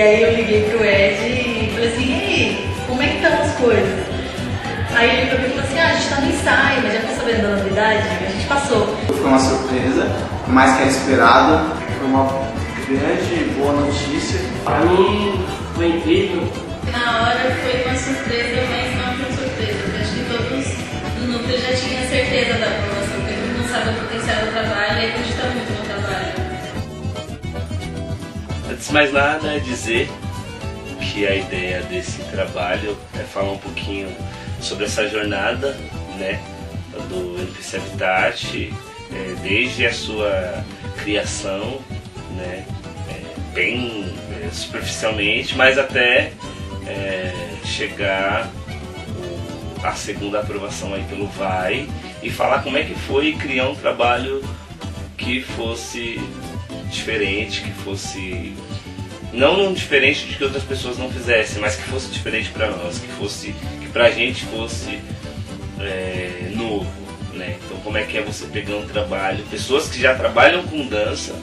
E aí eu liguei pro Ed e falei assim, e aí, como é que estão as coisas? Aí ele falou assim, a gente tá no ensaio, mas já tá sabendo da novidade? A gente passou. Foi uma surpresa, mais que era esperado, foi uma grande boa notícia. Pra mim foi incrível. Na hora foi uma surpresa, mas não foi surpresa. Eu acho que todos no núcleo já tinham certeza da aprovação, porque todo mundo sabe o potencial do trabalho e acredita muito no trabalho. Antes de mais nada, é dizer que a ideia desse trabalho é falar um pouquinho sobre essa jornada, né, do NPC Habitat, desde a sua criação, né, bem superficialmente, mas até chegar à segunda aprovação aí pelo VAI e falar como é que foi criar um trabalho que fosse diferente, que fosse não diferente de que outras pessoas não fizessem, mas que fosse diferente para nós, que pra gente fosse novo, né? Então como é que é você pegar um trabalho, pessoas que já trabalham com dança,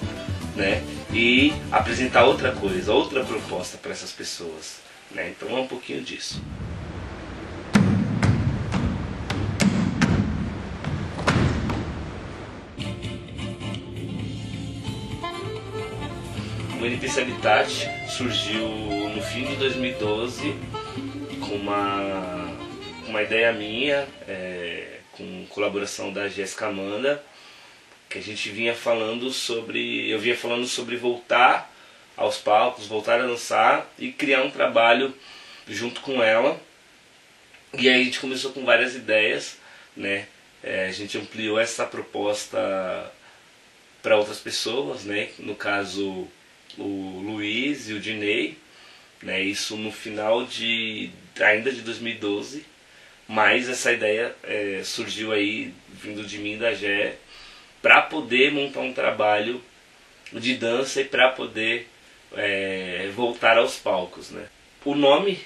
né? E apresentar outra coisa, outra proposta para essas pessoas, né? Então é um pouquinho disso. O NPC Habitat surgiu no fim de 2012 com uma ideia minha, com colaboração da Jéssica Amanda, que a gente vinha falando sobre, eu vinha falando sobre voltar aos palcos, voltar a dançar e criar um trabalho junto com ela. E aí a gente começou com várias ideias, né? A gente ampliou essa proposta para outras pessoas, né? No caso o Luiz e o Dinei, né? Isso no final ainda de 2012, mas essa ideia surgiu aí vindo de mim e da Gé para poder montar um trabalho de dança e para poder voltar aos palcos, né? O nome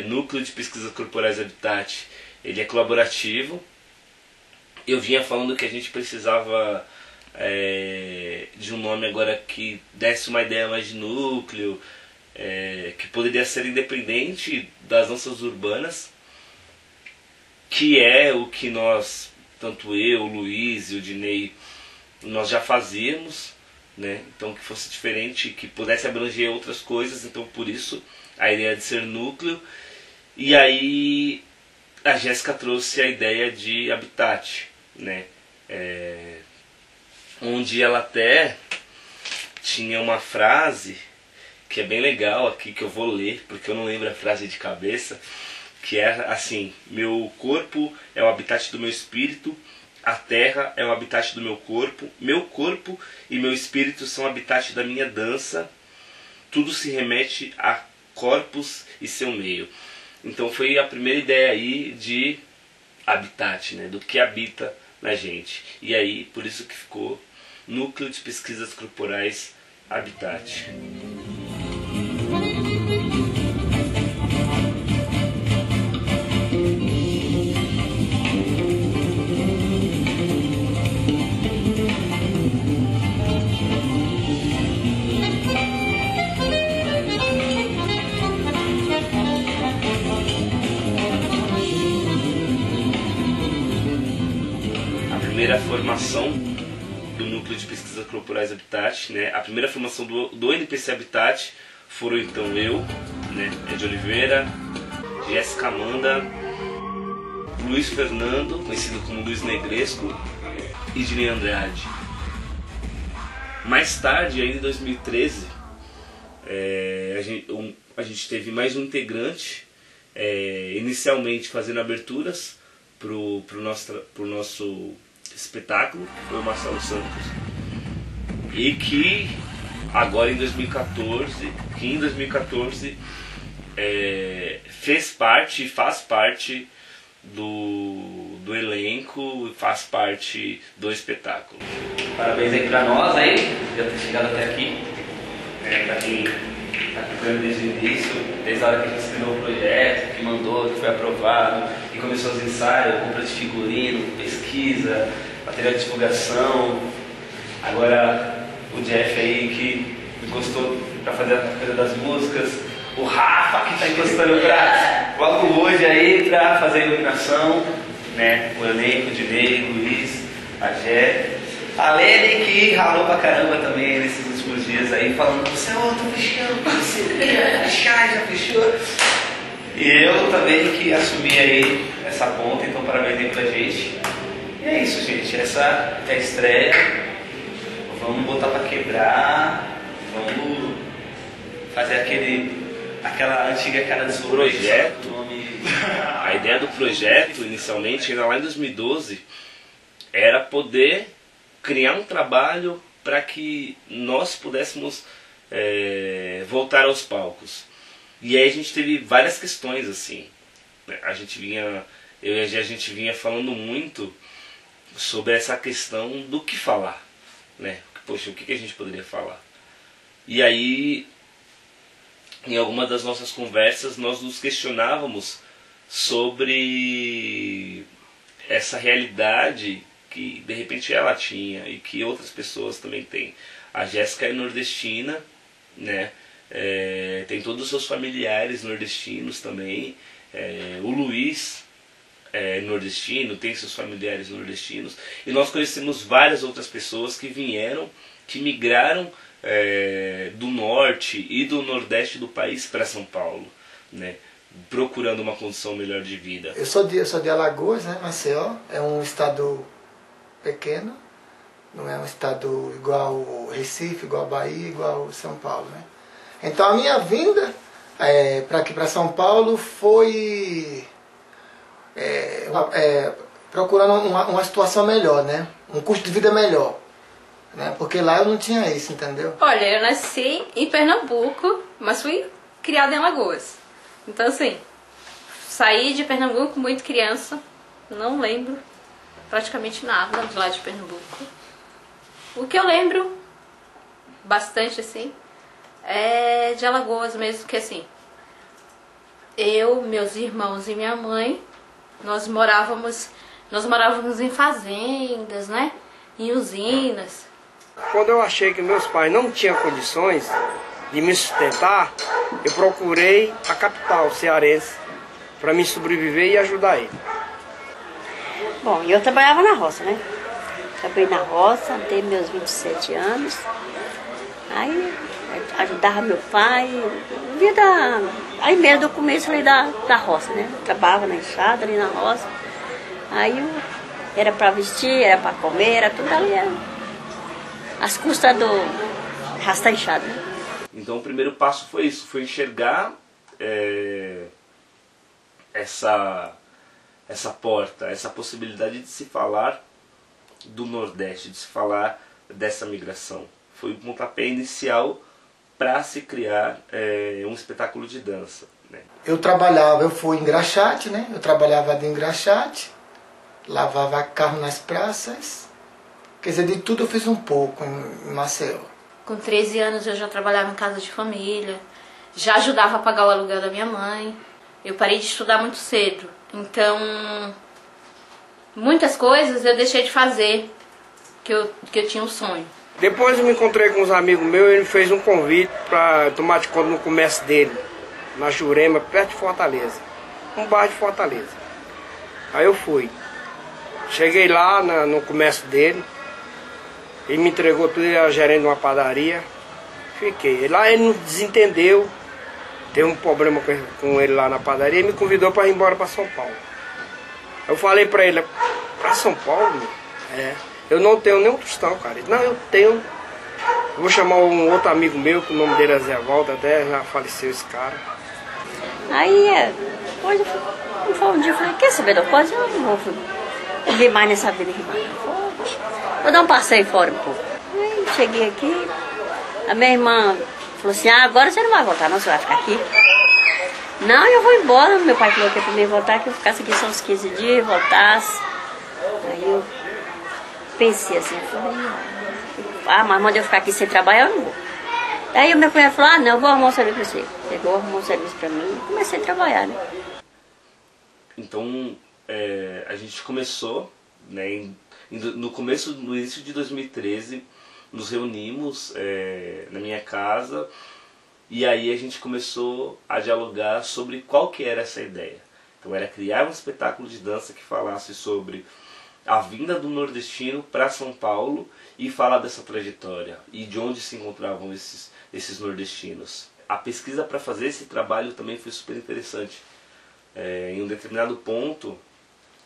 Núcleo de Pesquisas Corporais Habitat, ele é colaborativo. Eu vinha falando que a gente precisava de um nome agora que desse uma ideia mais de núcleo, que poderia ser independente das danças urbanas, que é o que nós, tanto eu, o Luiz e o Dinei, nós já fazíamos, né? Então que fosse diferente, que pudesse abranger outras coisas, então por isso a ideia de ser núcleo. E aí a Jéssica trouxe a ideia de Habitat, né? Onde ela até tinha uma frase que é bem legal aqui, que eu vou ler, porque eu não lembro a frase de cabeça, que é assim: meu corpo é o habitat do meu espírito, a terra é o habitat do meu corpo e meu espírito são o habitat da minha dança, tudo se remete a corpos e seu meio. Então foi a primeira ideia aí de habitat, né, do que habita na gente. E aí, por isso que ficou Núcleo de Pesquisas Corporais Habitat. A primeira formação do Núcleo de Pesquisas Corporais Habitat, né? A primeira formação do NPC Habitat foram então eu, né, Ed Oliveira, Jéssica Amanda, Luiz Fernando, conhecido como Luiz Negresco, e Dinei Andrade. Mais tarde, ainda em 2013, a gente teve mais um integrante, inicialmente fazendo aberturas pro nosso espetáculo, que foi o Marcelo Santos, e que agora em 2014 fez parte e faz parte do elenco, faz parte do espetáculo. Parabéns aí pra nós aí, já ter chegado até aqui. Pra quem está acompanhando desde o início, desde a hora que a gente escreveu o projeto, que mandou, que foi aprovado, que começou os ensaios, compra de figurino, pesquisa, material de divulgação. Agora o Jeff aí que gostou para fazer a coisa das músicas. O Rafa, que está encostando para logo hoje aí para fazer a iluminação, né? O elenco, o Dinei, o Luiz, a Jé. A Lene, que ralou pra caramba também nesses últimos dias aí, falando: você, tô fechando, parceiro, já fechou. E eu também que assumi aí essa ponta, então parabéns aí pra gente. E é isso, gente, essa é a estreia. Vamos botar pra quebrar, vamos fazer aquela antiga cara de projeto. A ideia do projeto, inicialmente, ainda lá em 2012, era poder criar um trabalho para que nós pudéssemos voltar aos palcos. E aí a gente teve várias questões assim. A gente vinha falando muito sobre essa questão do que falar, né? Poxa, o que a gente poderia falar? E aí, em alguma das nossas conversas, nós nos questionávamos sobre essa realidade que de repente ela tinha e que outras pessoas também têm. A Jéssica é nordestina, né? Tem todos os seus familiares nordestinos também. O Luiz é nordestino, tem seus familiares nordestinos. E nós conhecemos várias outras pessoas que vieram, que migraram do norte e do nordeste do país para São Paulo, né? Procurando uma condição melhor de vida. Eu sou de Alagoas, né? Maceió é um estado pequeno, não é um estado igual o Recife, igual a Bahia, igual São Paulo, né? Então a minha vinda para aqui, para São Paulo, foi procurando uma situação melhor, né? Um custo de vida melhor, né? Porque lá eu não tinha isso, entendeu? Olha, eu nasci em Pernambuco, mas fui criada em Alagoas. Então assim, saí de Pernambuco muito criança, não lembro praticamente nada de lá de Pernambuco. O que eu lembro bastante assim é de Alagoas mesmo, que assim, eu, meus irmãos e minha mãe, nós morávamos em fazendas, né? Em usinas. Quando eu achei que meus pais não tinham condições de me sustentar, eu procurei a capital cearense para me sobreviver e ajudar ele. Bom, eu trabalhava na roça, né? Trabalhei na roça até meus 27 anos. Aí ajudava meu pai, aí mesmo do começo ali da roça, né? Eu trabalhava na enxada ali na roça. Aí era para vestir, era para comer, era tudo ali. As custas do rasta enxada, né? Então o primeiro passo foi isso, foi enxergar essa porta, essa possibilidade de se falar do Nordeste, de se falar dessa migração. Foi o pontapé inicial para se criar um espetáculo de dança, né? Eu fui engraxate, né? Eu trabalhava de engraxate, lavava carro nas praças, quer dizer, de tudo eu fiz um pouco em Maceió. Com 13 anos eu já trabalhava em casa de família, já ajudava a pagar o aluguel da minha mãe. Eu parei de estudar muito cedo, então muitas coisas eu deixei de fazer, que eu tinha um sonho. Depois eu me encontrei com uns amigos meus e ele fez um convite para tomar de conta no comércio dele, na Jurema, perto de Fortaleza, um bairro de Fortaleza. Aí eu fui. Cheguei lá no comércio dele, ele me entregou tudo, ele era gerente de uma padaria, fiquei. Lá ele não desentendeu, teve um problema com ele lá na padaria e me convidou para ir embora para São Paulo. Eu falei para ele: para São Paulo? Eu não tenho nenhum tostão, cara. Ele: não, eu tenho. Eu vou chamar um outro amigo meu, que o nome dele é Zé Walter, até já faleceu esse cara. Aí, depois um dia eu falei: quer saber da coisa? Eu não vou vir mais nessa vida aqui mais. Vou dar um passeio fora um pouco. Aí cheguei aqui, a minha irmã falou assim: agora você não vai voltar não, você vai ficar aqui. Não, eu vou embora. Meu pai falou que para mim voltar, que eu ficasse aqui só uns 15 dias, voltasse. Aí eu pensei assim, falei: mas manda eu ficar aqui sem trabalhar, eu não vou. Aí o meu cunhado falou: não, eu vou arrumar um serviço para você. Pegou, arrumou um serviço para mim e comecei a trabalhar, né? Então a gente começou, né, no início de 2013, nos reunimos na minha casa E aí a gente começou a dialogar sobre qual que era essa ideia. Então era criar um espetáculo de dança que falasse sobre a vinda do nordestino para São Paulo e falar dessa trajetória e de onde se encontravam esses nordestinos. A pesquisa para fazer esse trabalho também foi super interessante. Em um determinado ponto,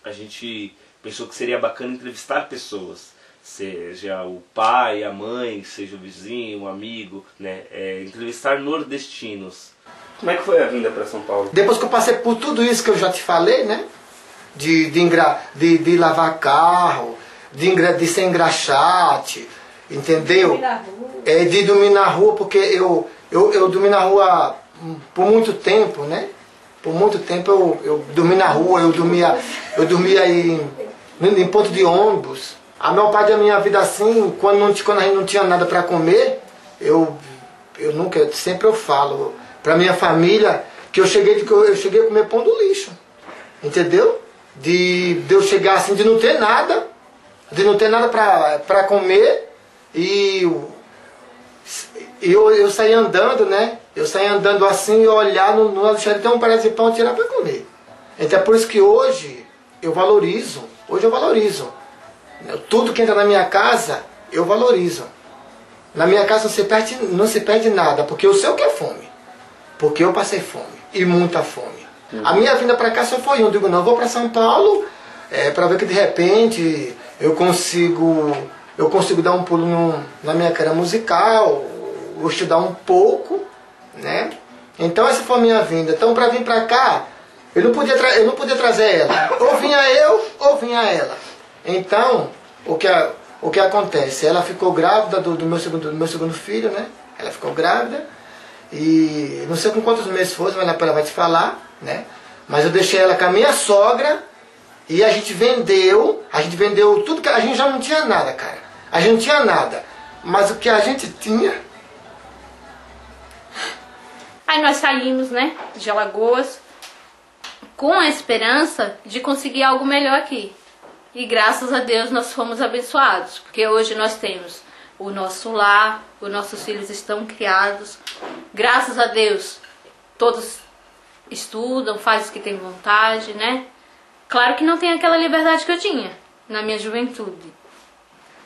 a gente pensou que seria bacana entrevistar pessoas, seja o pai, a mãe, seja o vizinho, um amigo, né? Entrevistar nordestinos. Como é que foi a vinda para São Paulo? Depois que eu passei por tudo isso que eu já te falei, né? De lavar carro, de ser engraxate, entendeu? De dormir na rua, porque eu dormi na rua por muito tempo, né? Por muito tempo eu dormi na rua, eu dormia em ponto de ônibus. A maior parte da minha vida assim, quando a gente não tinha nada para comer, sempre eu falo para minha família que eu cheguei a comer pão do lixo, entendeu? De eu chegar assim, de não ter nada para comer e eu saí andando, né? Eu saí andando assim e olhar no Alexandre tem um pedaço de pão e tirar para comer. Então é por isso que hoje eu valorizo. Tudo que entra na minha casa, eu valorizo. Na minha casa não se perde nada, porque eu sei o que é fome. Porque eu passei fome, e muita fome. A minha vinda para cá só foi um. Eu digo, não, eu vou para São Paulo, para ver que de repente eu consigo dar um pulo na minha carreira musical, ou estudar um pouco, né? Então essa foi a minha vinda. Então para vir para cá, eu não podia trazer ela. Ou vinha eu, ou vinha ela. Então, o que acontece? Ela ficou grávida do meu segundo filho, né? Ela ficou grávida. E não sei com quantos meses foi, mas ela vai te falar, né? Mas eu deixei ela com a minha sogra e a gente vendeu tudo, que a gente já não tinha nada, cara. A gente não tinha nada. Mas o que a gente tinha... Aí nós saímos, né, de Alagoas com a esperança de conseguir algo melhor aqui. E graças a Deus nós fomos abençoados, porque hoje nós temos o nosso lar, os nossos filhos estão criados. Graças a Deus, todos estudam, fazem o que tem vontade, né? Claro que não tem aquela liberdade que eu tinha na minha juventude.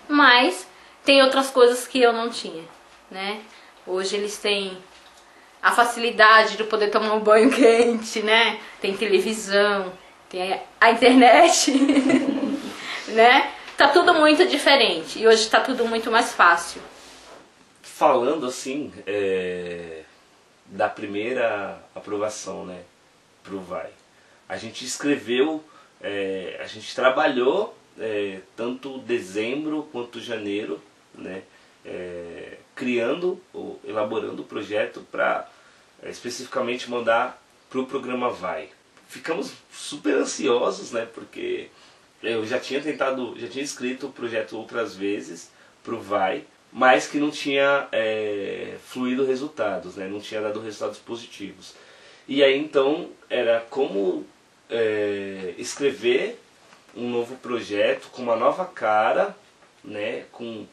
Mas tem outras coisas que eu não tinha, né? Hoje eles têm a facilidade de poder tomar um banho quente, né? Tem televisão, tem a internet, né? Tá tudo muito diferente e hoje tá tudo muito mais fácil. Falando assim, da primeira aprovação, né, pro Vai. A gente escreveu, a gente trabalhou tanto dezembro quanto janeiro, né, elaborando o projeto para especificamente mandar pro programa Vai. Ficamos super ansiosos, né, porque eu já tinha escrito o projeto outras vezes pro Vai, mas que não tinha fluído resultados, né? Não tinha dado resultados positivos. E aí então era como escrever um novo projeto com uma nova cara, né? com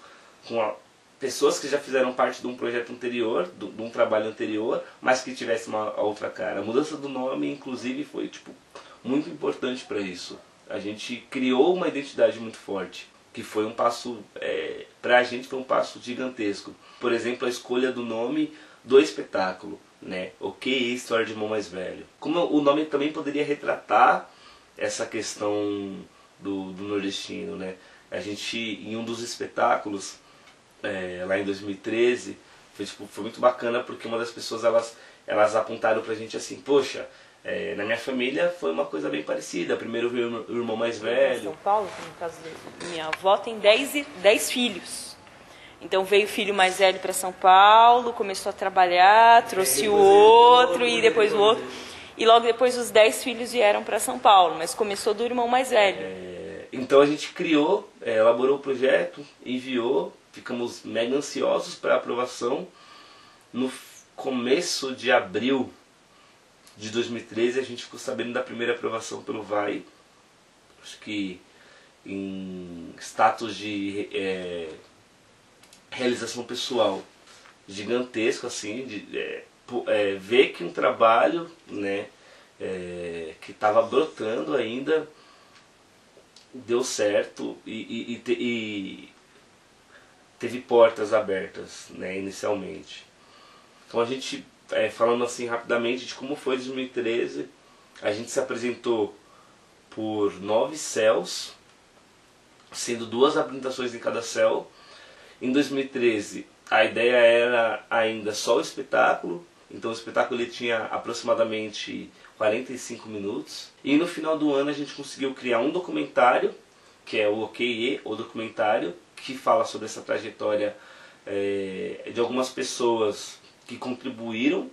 pessoas que já fizeram parte de um projeto anterior, de um trabalho anterior, mas que tivesse uma outra cara. A mudança do nome, inclusive, foi muito importante para isso. A gente criou uma identidade muito forte, que foi um passo, pra gente foi um passo gigantesco. Por exemplo, a escolha do nome do espetáculo, né? Ok, História de Irmão Mais Velho. Como o nome também poderia retratar essa questão do nordestino, né? A gente, em um dos espetáculos, lá em 2013, foi muito bacana, porque uma das pessoas, elas apontaram pra gente assim, poxa, na minha família foi uma coisa bem parecida. Primeiro veio o irmão mais velho. Em São Paulo, no caso da minha avó, tem 10 filhos. Então veio o filho mais velho para São Paulo, começou a trabalhar, trouxe o outro e depois o outro. E logo depois os 10 filhos vieram para São Paulo, mas começou do irmão mais velho. Então a gente criou, elaborou o projeto, enviou, ficamos mega ansiosos para a aprovação. No começo de abril de 2013 a gente ficou sabendo da primeira aprovação pelo Vai. Acho que em status de realização pessoal gigantesco, assim, ver que um trabalho, né, que estava brotando ainda deu certo e teve portas abertas, né, inicialmente. Então a gente, falando assim rapidamente de como foi 2013, a gente se apresentou por 9 céus, sendo 2 apresentações em cada céu. Em 2013 a ideia era ainda só o espetáculo, então o espetáculo ele tinha aproximadamente 45 minutos. E no final do ano a gente conseguiu criar um documentário, que é o OKE, o documentário, que fala sobre essa trajetória de algumas pessoas que contribuíram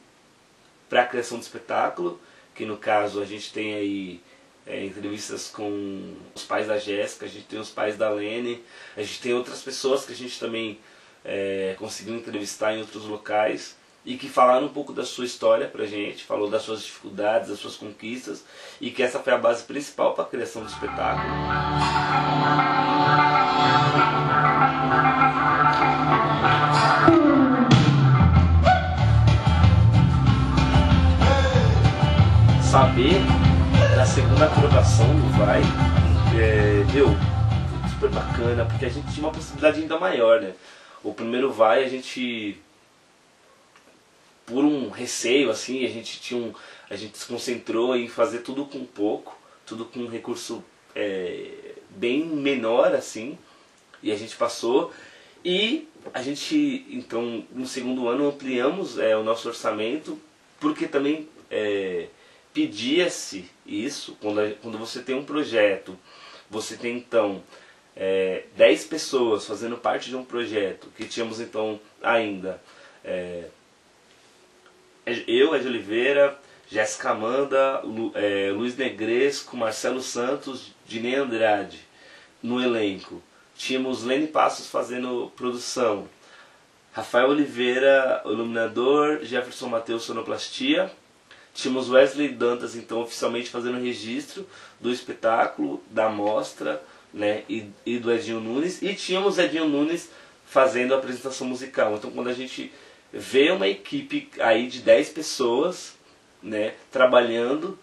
para a criação do espetáculo, que no caso a gente tem aí entrevistas com os pais da Jéssica, a gente tem os pais da Lene, a gente tem outras pessoas que a gente também conseguiu entrevistar em outros locais e que falaram um pouco da sua história pra gente, falou das suas dificuldades, das suas conquistas, e que essa foi a base principal para a criação do espetáculo. Saber da segunda aprovação do Vai, super bacana, porque a gente tinha uma possibilidade ainda maior, né? O primeiro Vai, a gente, por um receio assim, a gente se concentrou em fazer tudo com pouco, tudo com um recurso bem menor assim, e a gente passou. E a gente, então, no segundo ano ampliamos o nosso orçamento, porque também pedia-se isso, quando você tem um projeto, você tem então 10 pessoas fazendo parte de um projeto, que tínhamos então ainda eu, Ed Oliveira, Jéssica Amanda, Luiz Negresco, Marcelo Santos, Dinei Andrade no elenco. Tínhamos Lene Passos fazendo produção, Rafael Oliveira, iluminador, Jefferson Mateus, sonoplastia. Tínhamos Wesley Dantas, então, oficialmente fazendo registro do espetáculo, da mostra, né, e do Edinho Nunes. E tínhamos Edinho Nunes fazendo a apresentação musical. Então, quando a gente vê uma equipe aí de 10 pessoas, né, trabalhando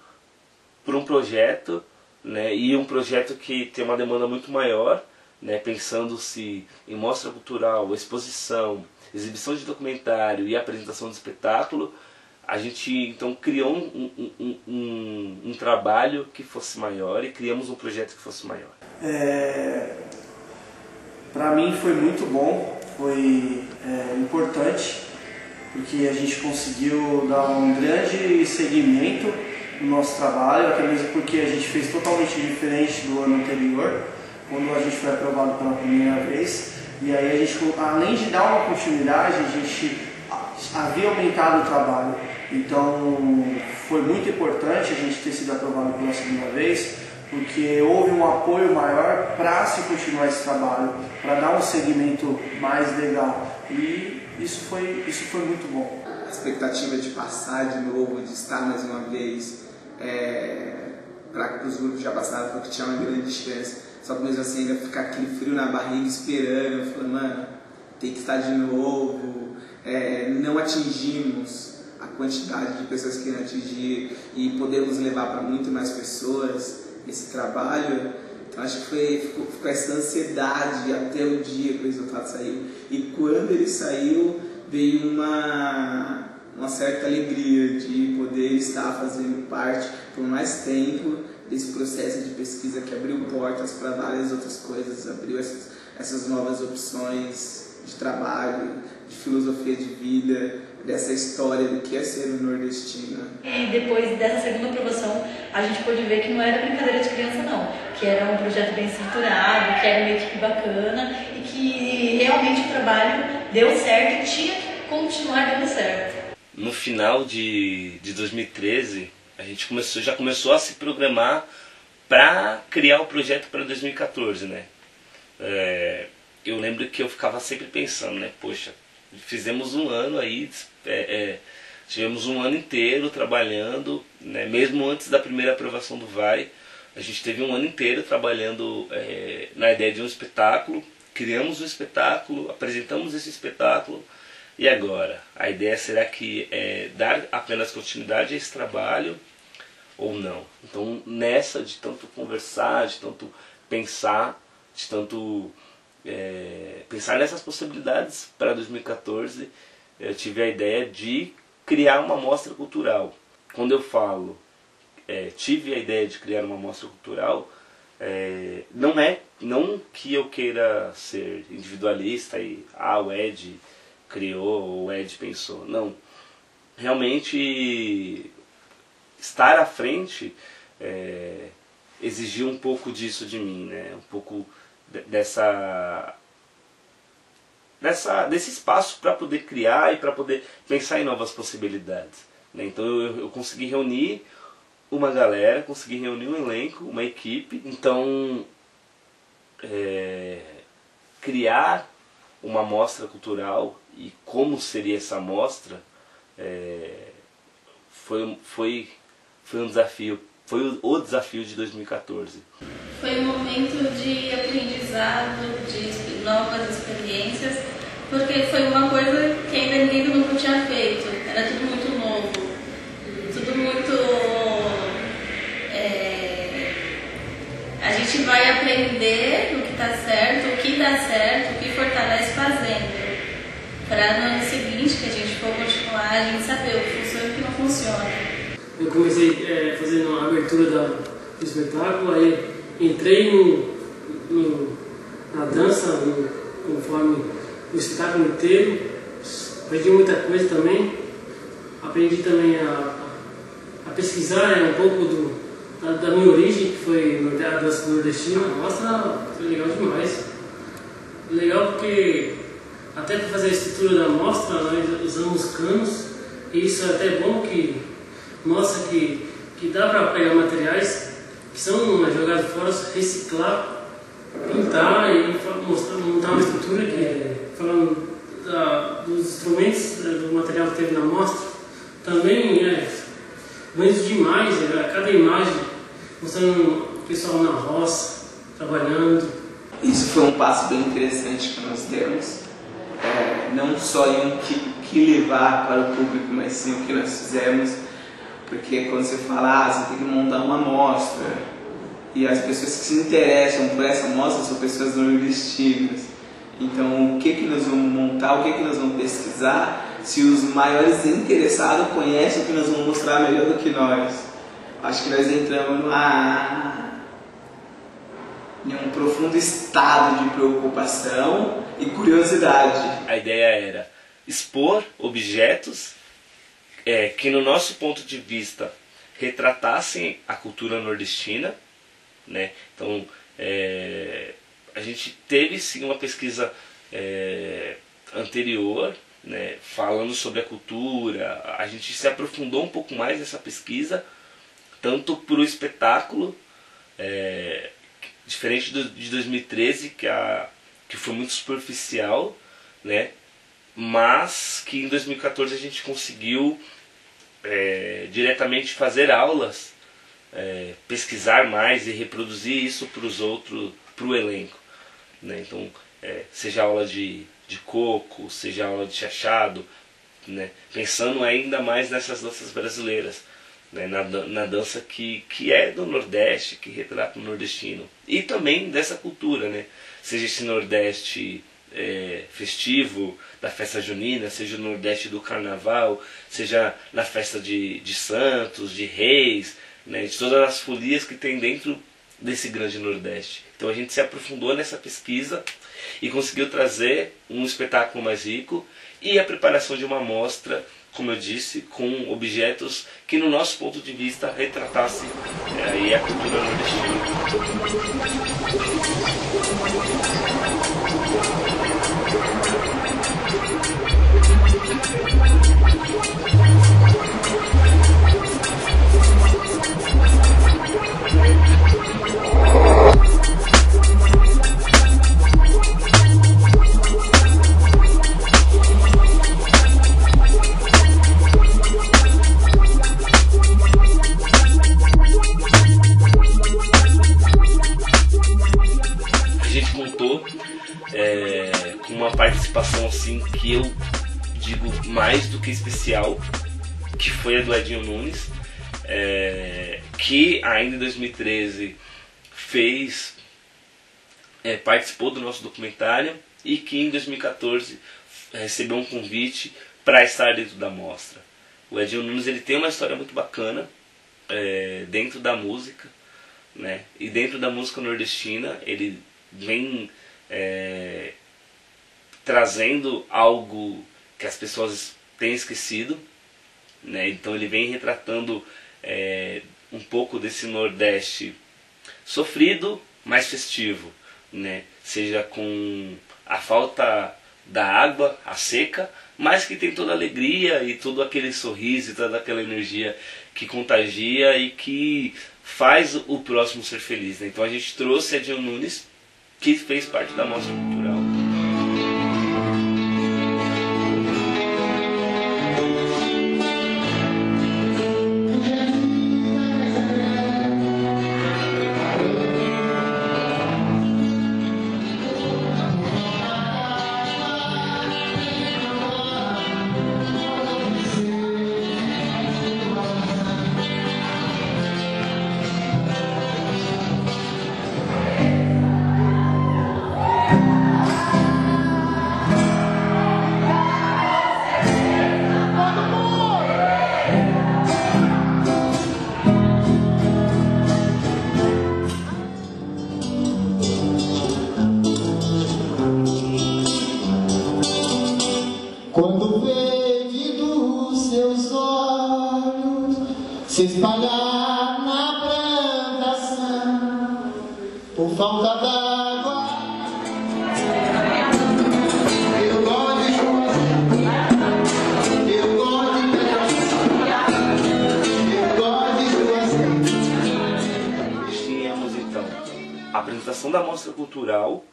por um projeto, né, e um projeto que tem uma demanda muito maior, né, pensando-se em mostra cultural, exposição, exibição de documentário e apresentação de espetáculo, a gente então criou um trabalho que fosse maior e criamos um projeto que fosse maior. Para mim foi muito bom, foi importante, porque a gente conseguiu dar um grande segmento no nosso trabalho, até mesmo porque a gente fez totalmente diferente do ano anterior, quando a gente foi aprovado pela primeira vez. E aí a gente, além de dar uma continuidade, a gente havia aumentado o trabalho. Então foi muito importante a gente ter sido aprovado pela segunda vez, porque houve um apoio maior para se continuar esse trabalho, para dar um segmento mais legal. E isso foi muito bom. A expectativa de passar de novo, de estar mais uma vez, para os grupos que já passaram, porque tinha uma grande chance. Só que mesmo assim ainda ficar aquele frio na barriga esperando, falando, mano, tem que estar de novo. Não atingimos a quantidade de pessoas que queriam atingir e podemos levar para muito mais pessoas esse trabalho. Então acho que ficou essa ansiedade até o dia que o resultado saiu. E quando ele saiu, veio uma certa alegria de poder estar fazendo parte por mais tempo desse processo de pesquisa que abriu portas para várias outras coisas, abriu essas novas opções de trabalho, de filosofia de vida, dessa história do que é ser um nordestino. E depois dessa segunda aprovação, a gente pôde ver que não era brincadeira de criança não, que era um projeto bem estruturado, que era uma equipe bacana e que realmente o trabalho deu certo e tinha que continuar dando certo. No final de 2013, a gente já começou a se programar para criar o projeto para 2014, né? Eu lembro que eu ficava sempre pensando, né? Poxa, fizemos um ano aí, tivemos um ano inteiro trabalhando, né? Mesmo antes da primeira aprovação do Vai, a gente teve um ano inteiro trabalhando na ideia de um espetáculo, criamos o espetáculo, apresentamos esse espetáculo, E agora? A ideia será que é dar apenas continuidade a esse trabalho ou não? Então, nessa de tanto conversar, de tanto pensar, de tanto pensar nessas possibilidades para 2014, eu tive a ideia de criar uma mostra cultural. Quando eu falo tive a ideia de criar uma mostra cultural, não que eu queira ser individualista e o Ed criou ou o Ed pensou. Não. Realmente estar à frente exigiu um pouco disso de mim, né? Um pouco desse espaço para poder criar e para poder pensar em novas possibilidades, né? Então eu consegui reunir uma galera, consegui reunir um elenco, uma equipe. Então criar uma mostra cultural e como seria essa mostra foi um desafio, foi o desafio de 2014. Foi um momento de aprendizado, de novas experiências, porque foi uma coisa que ainda ninguém nunca tinha feito. Era tudo muito novo, tudo muito... A gente vai aprender o que está certo, o que dá certo, o que fortalece fazendo, para no ano seguinte, que a gente for continuar, a gente saber o que funciona e o que não funciona. Eu comecei fazendo a abertura do espetáculo, aí entrei na dança, conforme o espetáculo inteiro, aprendi muita coisa também, aprendi também a pesquisar um pouco da minha origem, que foi a dança nordestina. Nossa, foi legal demais. Legal porque até para fazer a estrutura da mostra nós usamos canos, e isso é até bom que mostra que dá para pegar materiais que são jogados fora, reciclar, pintar e montar uma estrutura que, falando dos instrumentos, do material que teve na mostra, também bonito demais, cada imagem mostrando o pessoal na roça, trabalhando. Isso foi um passo bem interessante que nós temos, não só em o que levar para o público, mas sim o que nós fizemos, porque quando você fala, você tem que montar uma amostra, e as pessoas que se interessam por essa amostra são pessoas nordestinas. Então, o que nós vamos montar, o que nós vamos pesquisar, se os maiores interessados conhecem o que nós vamos mostrar melhor do que nós? Acho que nós entramos em um profundo estado de preocupação e curiosidade. A ideia era expor objetos que, no nosso ponto de vista, retratassem a cultura nordestina, né? Então, a gente teve sim uma pesquisa anterior, né, falando sobre a cultura. A gente se aprofundou um pouco mais nessa pesquisa, tanto para o espetáculo, diferente de 2013, que foi muito superficial, né, mas que em 2014 a gente conseguiu diretamente fazer aulas, pesquisar mais e reproduzir isso para o elenco, né? Então, seja aula de coco, seja aula de chachado, né? Pensando ainda mais nessas danças brasileiras, né? na dança que é do Nordeste, que retrata o nordestino, e também dessa cultura, né? Seja esse Nordeste festivo, da festa junina, seja o Nordeste do Carnaval, seja na festa de Santos, de Reis, né? De todas as folias que tem dentro desse grande Nordeste. Então a gente se aprofundou nessa pesquisa e conseguiu trazer um espetáculo mais rico e a preparação de uma mostra, como eu disse, com objetos que, no nosso ponto de vista, retratassem a cultura nordestina. Com uma participação assim que eu digo mais do que especial, que foi a do Edinho Nunes, que ainda em 2013 participou do nosso documentário e que em 2014 recebeu um convite para estar dentro da mostra. O Edinho Nunes, ele tem uma história muito bacana dentro da música, né? E dentro da música nordestina ele vem trazendo algo que as pessoas têm esquecido, né? Então ele vem retratando um pouco desse Nordeste sofrido, mas festivo, né? Seja com a falta da água, a seca, mas que tem toda a alegria e todo aquele sorriso e toda aquela energia que contagia e que faz o próximo ser feliz, né? Então a gente trouxe Edinho Nunes, que fez parte da Mostra Cultural. Quando verde dos seus olhos se espalhar na plantação, por falta d'água, eu gosto de Juazeiro, eu gosto de Juazeiro. Tínhamos então a apresentação da Mostra Cultural,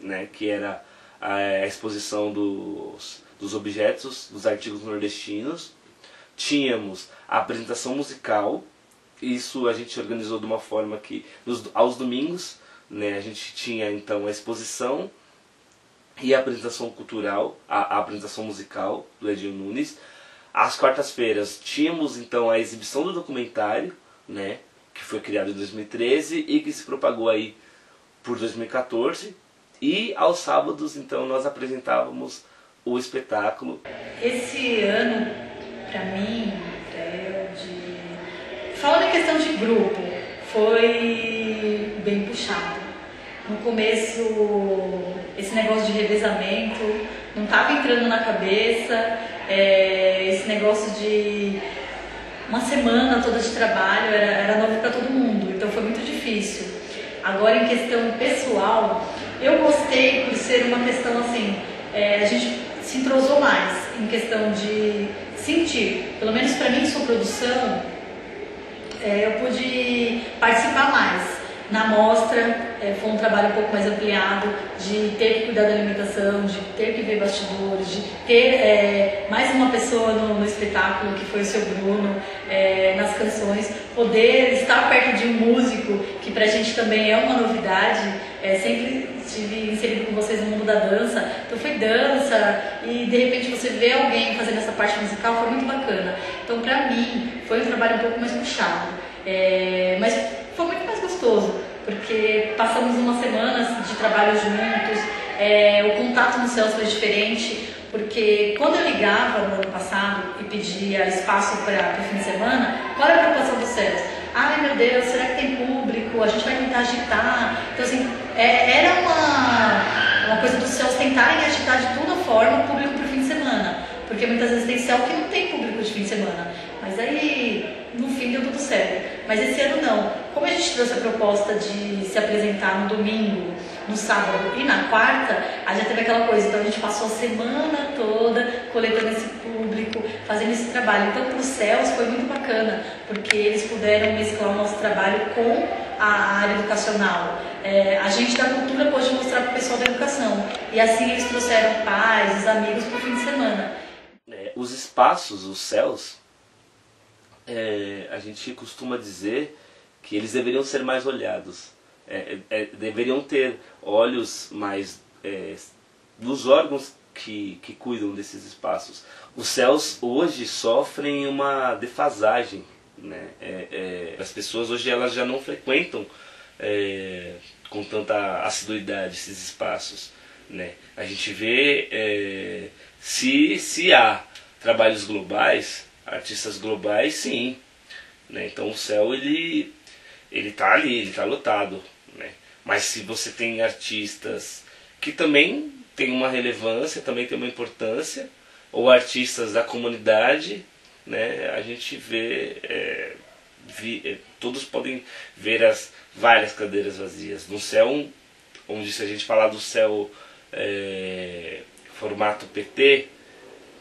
né, que era a exposição dos objetos, dos artigos nordestinos. Tínhamos a apresentação musical, isso a gente organizou de uma forma que aos domingos, né, a gente tinha então a exposição e a apresentação cultural, a apresentação musical do Edinho Nunes. Às quartas-feiras tínhamos então a exibição do documentário, né, que foi criado em 2013 e que se propagou aí por 2014. E aos sábados então nós apresentávamos o espetáculo. Esse ano, pra mim, falando em questão de grupo, foi bem puxado. No começo, esse negócio de revezamento não estava entrando na cabeça, esse negócio de uma semana toda de trabalho era novo para todo mundo, então foi muito difícil. Agora, em questão pessoal, eu gostei por ser uma questão assim, a gente se entrosou mais em questão de sentir, pelo menos para mim, sua produção, eu pude participar mais. Na mostra foi um trabalho um pouco mais ampliado, de ter que cuidar da alimentação, de ter que ver bastidores, de ter mais uma pessoa no espetáculo, que foi o seu Bruno, nas canções, poder estar perto de um músico, que pra gente também é uma novidade, sempre estive inserido com vocês no mundo da dança, então foi dança e de repente você vê alguém fazendo essa parte musical, foi muito bacana. Então pra mim foi um trabalho um pouco mais puxado, mas foi muito mais gostoso, porque passamos umas semanas de trabalho juntos, o contato no Céus foi diferente, porque quando eu ligava no ano passado e pedia espaço para o fim de semana, qual era a preocupação do Céus? Ai meu Deus, será que tem público? A gente vai tentar agitar. Então assim, era uma coisa dos Céus tentarem agitar de toda forma o público para o fim de semana, porque muitas vezes tem céu que não tem público de fim de semana, mas aí no fim deu tudo certo. Mas esse ano não. Como a gente trouxe a proposta de se apresentar no domingo, no sábado e na quarta, aí já teve aquela coisa. Então a gente passou a semana toda coletando esse público, fazendo esse trabalho. Então para os Céus foi muito bacana, porque eles puderam mesclar o nosso trabalho com a área educacional. A gente da cultura pôde mostrar para o pessoal da educação. E assim eles trouxeram pais, os amigos para o fim de semana. Os espaços, os Céus, a gente costuma dizer que eles deveriam ser mais olhados, deveriam ter olhos mais dos órgãos que cuidam desses espaços. Os céus hoje sofrem uma defasagem, né? As pessoas hoje elas já não frequentam com tanta assiduidade esses espaços, né? A gente vê se há trabalhos globais, artistas globais, sim, né? Então o céu ele tá ali, ele tá lotado, né? Mas se você tem artistas que também tem uma relevância, também tem uma importância, ou artistas da comunidade, né? A gente vê, todos podem ver as várias cadeiras vazias. No céu, onde se a gente falar do céu formato PT,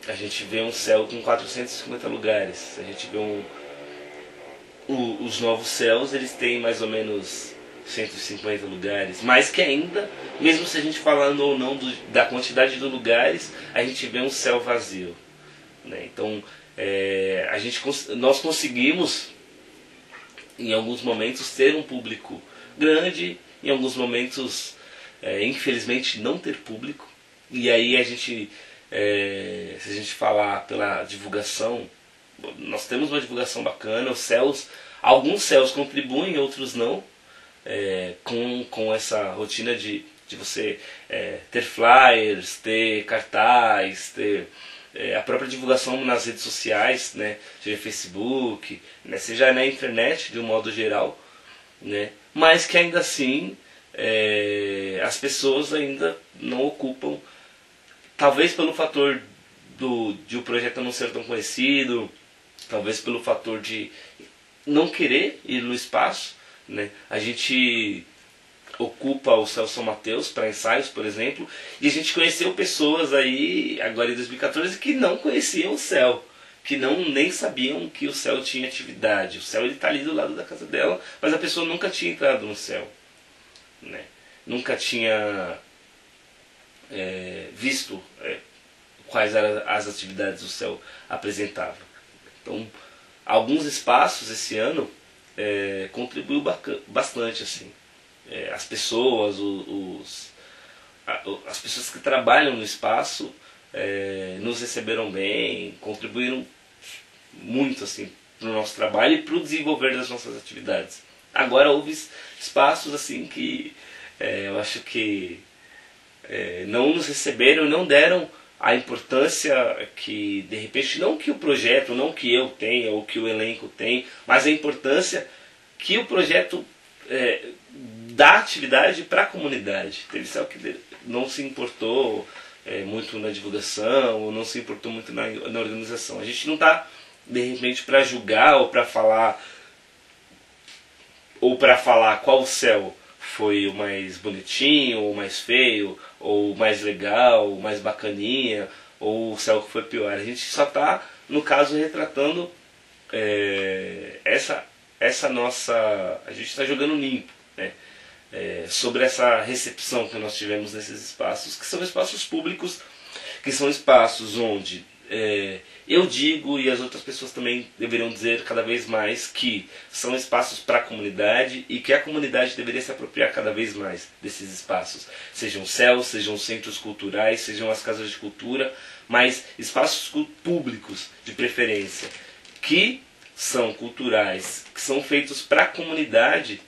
a gente vê um céu com 450 lugares. A gente vê os novos céus, eles têm mais ou menos 150 lugares, mas que ainda, mesmo se a gente falando ou não da quantidade de lugares, a gente vê um céu vazio, né? Então nós conseguimos em alguns momentos ter um público grande, em alguns momentos infelizmente não ter público, e aí a gente se a gente falar pela divulgação, nós temos uma divulgação bacana, alguns céus contribuem, outros não, com essa rotina de você ter flyers, ter cartaz, ter a própria divulgação nas redes sociais, né? Seja Facebook, né? Seja na internet de um modo geral, né? Mas que ainda assim as pessoas ainda não ocupam, talvez pelo fator de o projeto não ser tão conhecido, talvez pelo fator de não querer ir no espaço, né? A gente ocupa o Céu São Mateus para ensaios, por exemplo, e a gente conheceu pessoas aí, agora em 2014, que não conheciam o céu, que nem sabiam que o céu tinha atividade. O céu está ali do lado da casa dela, mas a pessoa nunca tinha entrado no céu, né? Nunca tinha visto quais eram as atividades que o céu apresentava. Então, alguns espaços esse ano contribuiu bastante, assim. As pessoas, as pessoas que trabalham no espaço nos receberam bem, contribuíram muito, assim, para o nosso trabalho e para o desenvolver das nossas atividades. Agora houve espaços assim que eu acho que não nos receberam, não deram a importância que, de repente, não que o projeto, não que eu tenha ou que o elenco tem, mas a importância que o projeto dá atividade para a comunidade. Teve céu que não se importou muito na divulgação, ou não se importou muito na organização. A gente não está, de repente, para julgar ou para falar qual céu foi o mais bonitinho, ou o mais feio, ou o mais legal, o mais bacaninha, ou o céu que foi pior. A gente só está, no caso, retratando essa nossa... A gente está jogando limpo, né? Sobre essa recepção que nós tivemos nesses espaços, que são espaços públicos, que são espaços onde eu digo, e as outras pessoas também deveriam dizer cada vez mais, que são espaços para a comunidade e que a comunidade deveria se apropriar cada vez mais desses espaços. Sejam céus, sejam centros culturais, sejam as casas de cultura, mas espaços públicos de preferência, que são culturais, que são feitos para a comunidade,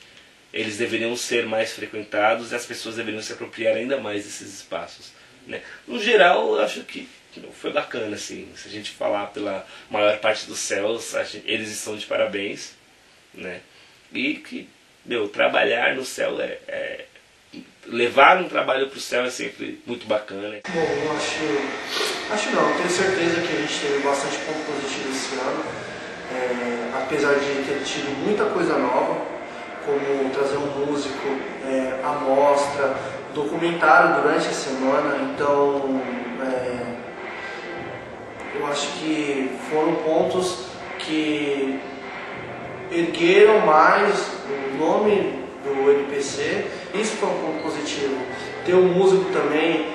eles deveriam ser mais frequentados e as pessoas deveriam se apropriar ainda mais desses espaços, né? No geral, eu acho que foi bacana, assim. Se a gente falar pela maior parte dos céus, eles estão de parabéns, né? E que, trabalhar no céu levar um trabalho para o céu é sempre muito bacana. Bom, eu acho não, tenho certeza que a gente teve bastante ponto positivo esse ano, apesar de ter tido muita coisa nova, como trazer um músico, amostra, documentário durante a semana. Então eu acho que foram pontos que ergueram mais o nome do NPC. Isso foi um ponto positivo. Ter um músico também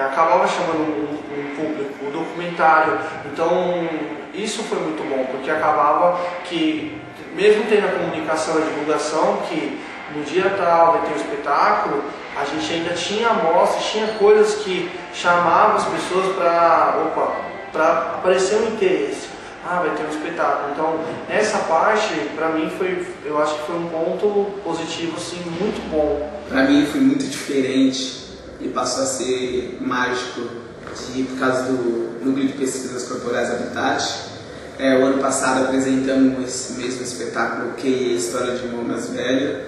acabava chamando um público, o documentário. Então isso foi muito bom, porque acabava que, mesmo tendo a comunicação e a divulgação, que no dia tal vai ter um espetáculo, a gente ainda tinha amostras, tinha coisas que chamavam as pessoas para aparecer um interesse. Ah, vai ter um espetáculo. Então, essa parte, para mim, eu acho que foi um ponto positivo, assim, muito bom. Para mim foi muito diferente e passou a ser mágico por causa do Núcleo de Pesquisas Corporais Habitat. O ano passado apresentamos esse mesmo espetáculo, que é a História de Irmão Mais Velho.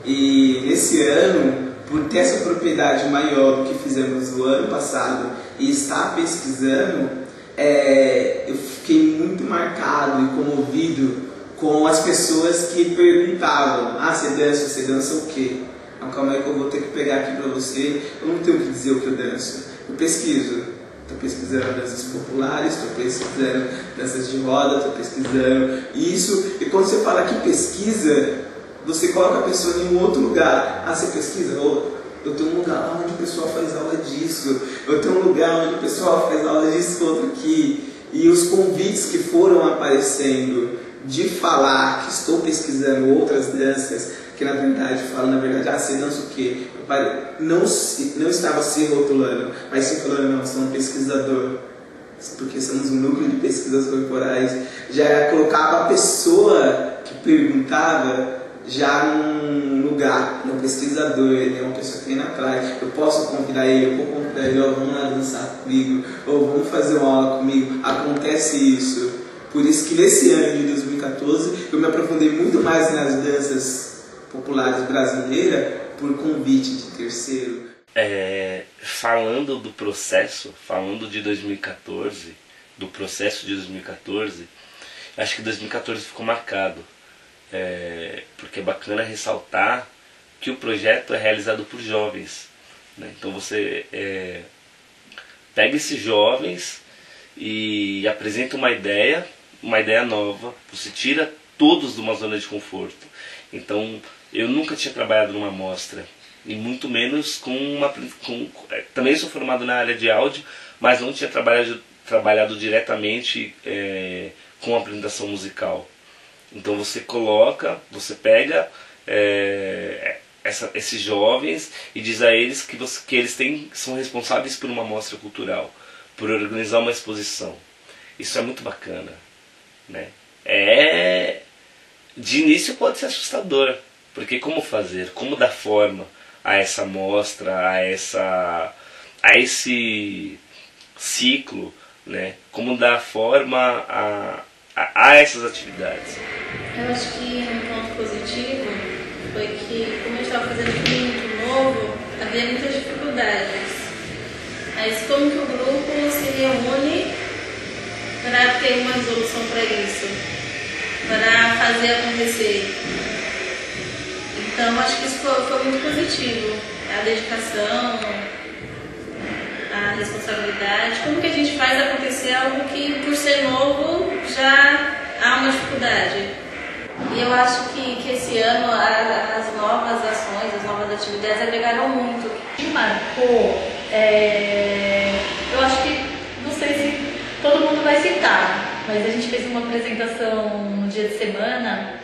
E nesse ano, por ter essa propriedade maior do que fizemos no ano passado e estar pesquisando, eu fiquei muito marcado e comovido com as pessoas que perguntavam: ah, você dança o quê? Não, calma aí que eu vou ter que pegar aqui pra você, eu não tenho que dizer o que eu danço. Eu pesquiso, estou pesquisando danças populares, estou pesquisando danças de roda, estou pesquisando isso. E quando você fala que pesquisa, você coloca a pessoa em um outro lugar. Ah, você pesquisa? Eu tenho um lugar onde o pessoal faz aula disso, eu tenho um lugar onde o pessoal faz aula disso, outro aqui. E os convites que foram aparecendo de falar que estou pesquisando outras danças, que na verdade falam, na verdade, ah, você dança o quê? Não estava se rotulando, mas se falando, não, sou um pesquisador, porque somos um núcleo de pesquisas corporais. Já colocava a pessoa que perguntava já num lugar, um pesquisador, ele é uma pessoa que vem atrás. Eu posso convidar ele, eu vou convidar ele, vamos lá dançar comigo, ou vamos fazer uma aula comigo. Acontece isso. Por isso que nesse ano de 2014 eu me aprofundei muito mais nas danças populares brasileiras por convite de terceiro. Falando do processo, falando de 2014, do processo de 2014, acho que 2014 ficou marcado. Porque é bacana ressaltar que o projeto é realizado por jovens, né? Então você pega esses jovens e apresenta uma ideia nova, você tira todos de uma zona de conforto. Então eu nunca tinha trabalhado numa mostra, e muito menos também sou formado na área de áudio, mas não tinha trabalhado diretamente com apresentação musical. Então você pega esses jovens e diz a eles que eles são responsáveis por uma mostra cultural, por organizar uma exposição. Isso é muito bacana, né? De início pode ser assustador, porque como fazer, como dar forma a essa mostra, a esse ciclo, né? Como dar forma a essas atividades. Eu acho que um ponto positivo foi que, como a gente estava fazendo tudo muito novo, havia muitas dificuldades. Mas como que o grupo se reúne para ter uma resolução para isso, para fazer acontecer? Então acho que isso foi muito positivo. A dedicação, a responsabilidade, como que a gente faz acontecer algo que, por ser novo, já há uma dificuldade. E eu acho que esse ano as novas ações, as novas atividades agregaram muito. O que marcou, eu acho que, não sei se todo mundo vai citar, mas a gente fez uma apresentação no dia de semana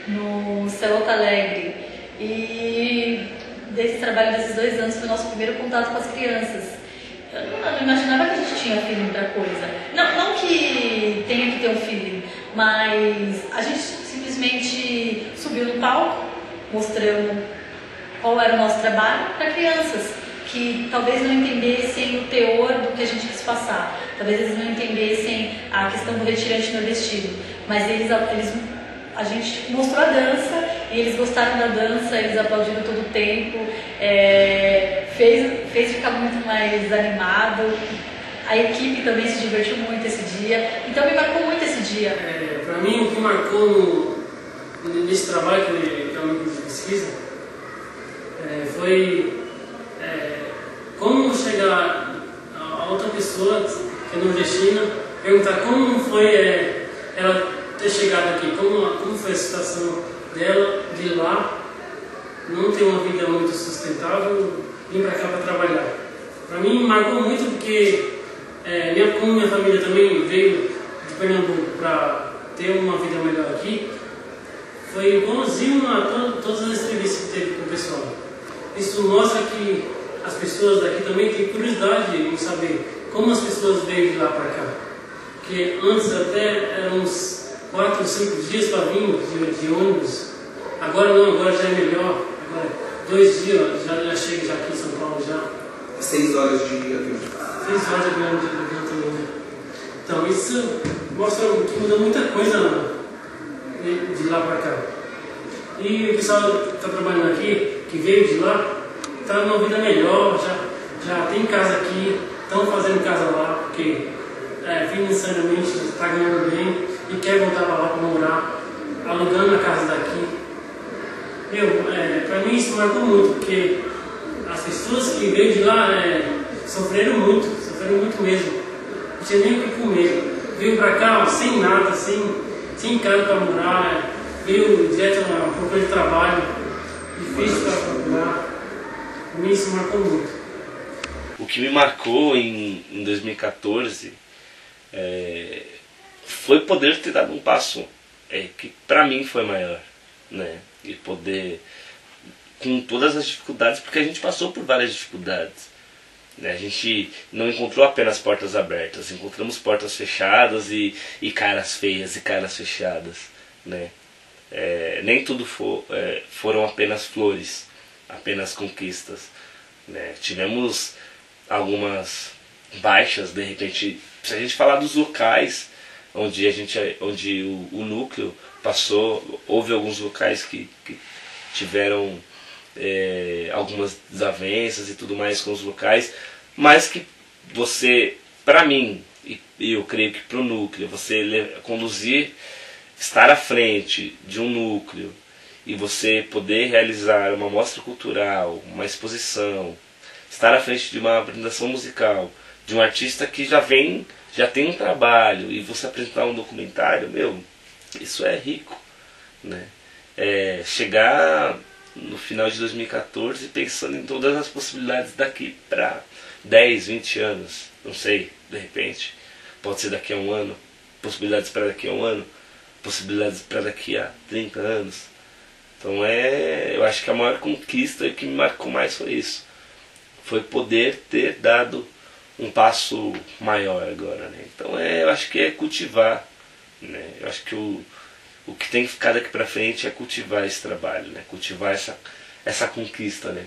no Céu Alto Alegre. E desse trabalho desses 2 anos foi o nosso primeiro contato com as crianças. Eu não imaginava que a gente tinha feeling pra coisa. Não que tenha que ter um feeling, mas a gente simplesmente subiu no palco, mostrando qual era o nosso trabalho para crianças que talvez não entendessem o teor do que a gente quis passar. Talvez eles não entendessem a questão do retirante nordestino, mas a gente mostrou a dança e eles gostaram da dança, eles aplaudiram todo o tempo, fez ficar muito mais animado. A equipe também se divertiu muito esse dia, então me marcou muito esse dia. Para mim, o que marcou nesse trabalho que é o núcleo de pesquisa foi como chegar a outra pessoa que é nordestina, perguntar como foi ela ter chegado aqui, como foi a situação dela de lá, não ter uma vida muito sustentável, vir para cá para trabalhar. Para mim marcou muito porque como minha família também veio de Pernambuco para ter uma vida melhor aqui, foi igualzinho a todas as entrevistas que teve com o pessoal. Isso mostra que as pessoas daqui também têm curiosidade em saber como as pessoas veio de lá para cá. Porque antes até eram uns 4 ou 5 dias para vir de ônibus. Agora não, agora já é melhor. Agora 2 dias já chega já aqui em São Paulo já. 6 horas de avião. 6 horas de avião também, né? Então isso mostra que mudou muita coisa de lá para cá. E o pessoal que está trabalhando aqui, que veio de lá, está numa vida melhor, já tem casa aqui, estão fazendo casa lá, porque financeiramente está ganhando bem e quer voltar para lá para morar, alugando a casa daqui. Para mim isso marcou muito, porque as pessoas que veio de lá sofreram muito mesmo. Não tinha nem o que comer. Veio para cá ó, sem nada, sem casa para morar, veio direto à procura de trabalho, difícil para procurar. Para mim isso marcou muito. O que me marcou em 2014 foi poder ter dado um passo que para mim foi maior, né? E poder, com todas as dificuldades, porque a gente passou por várias dificuldades, né? A gente não encontrou apenas portas abertas, encontramos portas fechadas e caras feias e caras fechadas, né? Nem tudo foram apenas flores, apenas conquistas, né? Tivemos algumas baixas, de repente, se a gente falar dos locais onde o núcleo passou, houve alguns locais que tiveram algumas desavenças e tudo mais com os locais, mas que você, para mim, e eu creio que para o núcleo, você conduzir, estar à frente de um núcleo e você poder realizar uma mostra cultural, uma exposição, estar à frente de uma apresentação musical, de um artista que já tem um trabalho, e você apresentar um documentário, isso é rico, né? Chegar no final de 2014 pensando em todas as possibilidades daqui para 10, 20 anos, não sei, de repente, pode ser daqui a um ano, possibilidades para daqui a um ano, possibilidades para daqui a 30 anos. Então eu acho que a maior conquista e o que me marcou mais foi isso. Foi poder ter dado um passo maior agora, né? Então eu acho que é cultivar, né? Eu acho que o que tem que ficar daqui para frente é cultivar esse trabalho, né? Cultivar essa conquista, né?